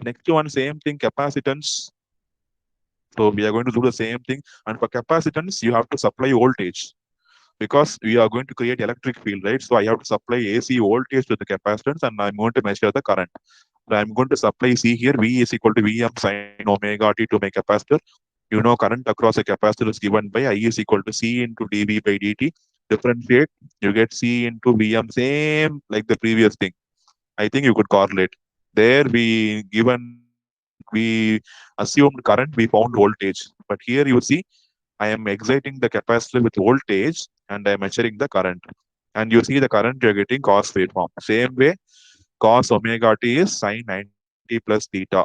Next one, same thing, capacitance. So we are going to do the same thing. And for capacitance, you have to supply voltage because we are going to create electric field, right? So I have to supply AC voltage to the capacitance and I'm going to measure the current. So I'm going to supply, see here, V is equal to Vm sin omega t to my capacitor. You know, current across a capacitor is given by I is equal to C into dV by dt. Differentiate, you get C into Vm, same like the previous thing. I think you could correlate. There we assumed current, we found voltage. But here you see, I am exciting the capacitor with voltage and I am measuring the current. And you see the current you're getting cos waveform. Same way, cos omega t is sine 90 plus theta.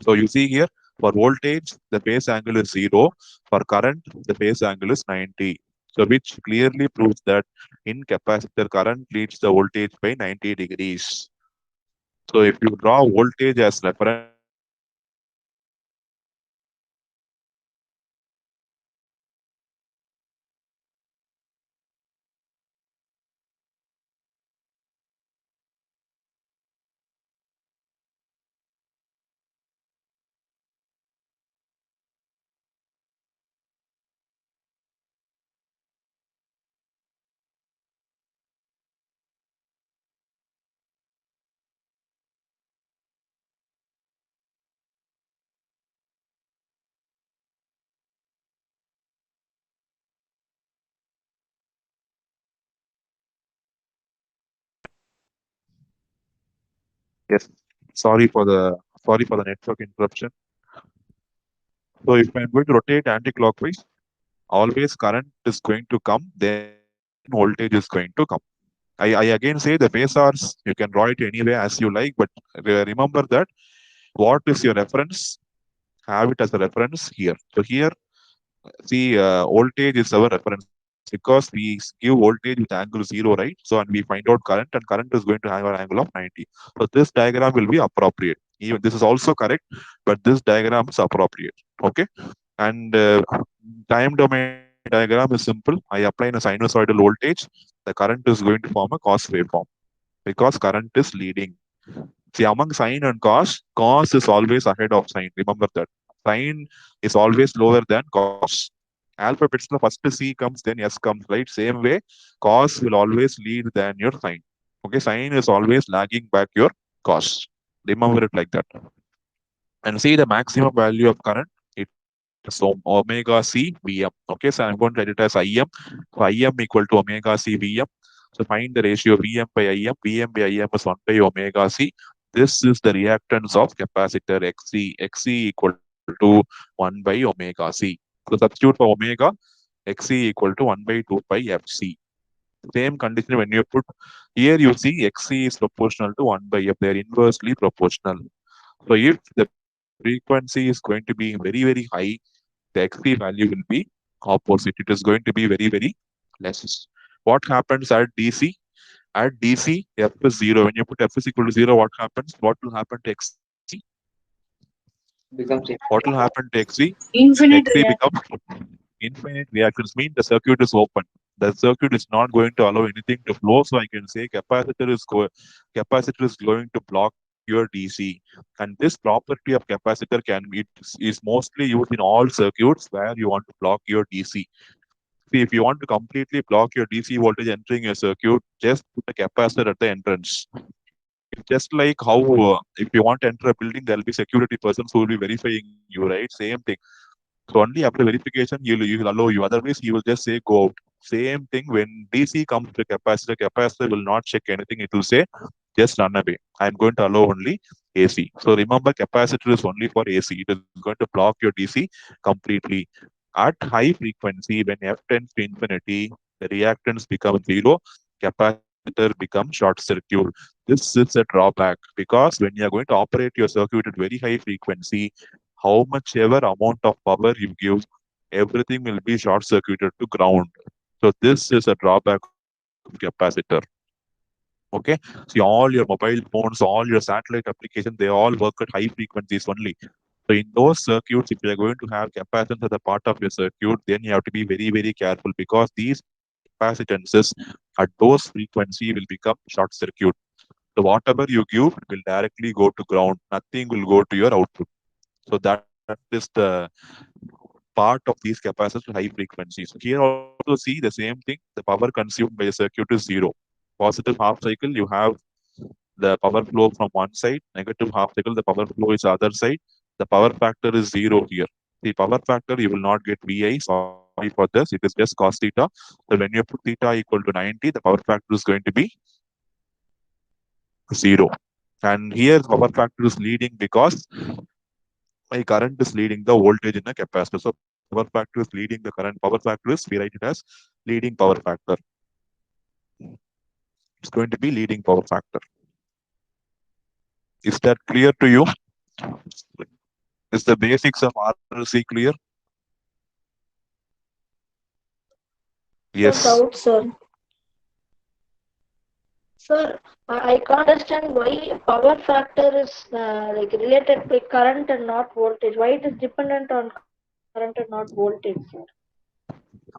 So you see here, for voltage, the phase angle is 0. For current, the phase angle is 90. So which clearly proves that in capacitor, current leads the voltage by 90 degrees. So if you draw voltage as reference, yes, sorry for the sorry for the network interruption. So if I'm going to rotate anti-clockwise, always current is going to come, then voltage is going to come. I again say the phasors, you can draw it anyway as you like, but remember that what is your reference? Have it as a reference here. So here, see, voltage is our reference because we give voltage with angle 0, right? So, and we find out current, and current is going to have an angle of 90. So this diagram will be appropriate. Even this is also correct, but this diagram is appropriate. Okay. And time domain diagram is simple. I apply a sinusoidal voltage. The current is going to form a cos waveform because current is leading. See, among sine and cos is always ahead of sine. Remember that. Sine is always lower than cos. Alphabets, the first C comes, then S comes, right? Same way, cos will always lead than your sine. Okay, sine is always lagging back your cos. Remember it like that. And see the maximum value of current. It's omega C Vm. Okay, so I'm going to write it as Im. So Im equal to omega C Vm. So find the ratio Vm by Im. Vm by Im is 1 by omega C. This is the reactance of capacitor Xc. Xc equal to 1 by omega C. So substitute for omega, Xc equal to 1 by 2 pi Fc. Same condition when you put here, you see Xc is proportional to 1 by F. They are inversely proportional. So if the frequency is going to be very, very high, the Xc value will be opposite. It is going to be very, very less. What happens at DC? At DC, F is 0. When you put F is equal to 0, what happens? What will happen to Xc? becomes What will happen to Xc? infinite Xc becomes infinite reactance, means the circuit is open. The circuit is not going to allow anything to flow. So I can say capacitor is going to block your DC. And this property of capacitor is mostly used in all circuits where you want to block your DC. See, if you want to completely block your DC voltage entering a circuit, just put a capacitor at the entrance. It's just like how if you want to enter a building, there'll be security persons who will be verifying you, right? Same thing. So only after verification you will allow you. Otherwise, he will just say go out. Same thing when DC comes to capacitor, capacitor will not check anything. It will say just run away. I'm going to allow only AC. So remember, capacitor is only for AC. It is going to block your DC completely. At high frequency, when F tends to infinity, the reactance becomes zero. Capacitor becomes short circuit. This is a drawback because when you are going to operate your circuit at very high frequency, how much ever amount of power you give, everything will be short circuited to ground. So this is a drawback of capacitor. Okay. See, all your mobile phones, all your satellite applications, they all work at high frequencies only. So in those circuits, if you're going to have capacitance as a part of your circuit, then you have to be very, very careful because these capacitances at those frequency will become short circuit. So whatever you give will directly go to ground. Nothing will go to your output. So that is the part of these capacitors with high frequencies. Here also see the same thing. The power consumed by a circuit is zero. Positive half cycle, you have the power flow from one side. Negative half cycle, the power flow is the other side. The power factor is zero here. The power factor, you will not get VI. Sorry for this. It is just cos theta. So when you put theta equal to 90, the power factor is going to be zero. And here power factor is leading because my current is leading the voltage in a capacitor. So power factor is leading the current. Power factor is, we write it as leading power factor. It's going to be leading power factor. Is that clear to you? Is the basics of RLC clear? No Yes. doubt, sir. Sir, I can't understand why power factor is like related to current and not voltage. Why it is dependent on current and not voltage, sir?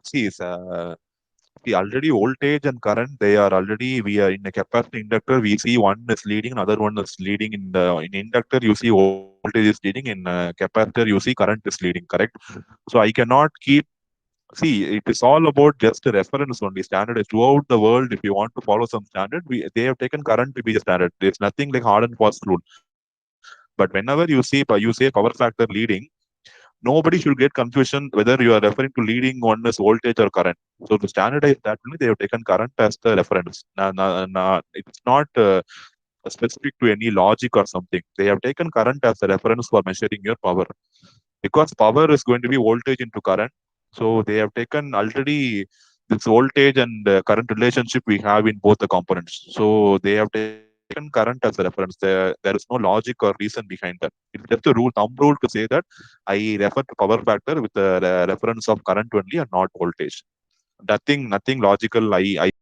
See, see, already voltage and current, they are already, we are in a capacitor inductor, we see one is leading, another one is leading. In inductor, you see voltage is leading. In capacitor, you see current is leading, correct? So I cannot keep, see, it is all about just a reference only. Standard is throughout the world. If you want to follow some standard, they have taken current to be the standard. There's nothing like hard and fast rule. But whenever you say power factor leading, nobody should get confusion whether you are referring to leading one as voltage or current. So to standardize that, only they have taken current as the reference. It's not specific to any logic or something. They have taken current as the reference for measuring your power, because power is going to be voltage into current. So they have taken already this voltage and current relationship we have in both the components. So they have taken current as a reference. There is no logic or reason behind that. It's just a rule, thumb rule to say that I refer to power factor with the reference of current only and not voltage. Nothing logical. I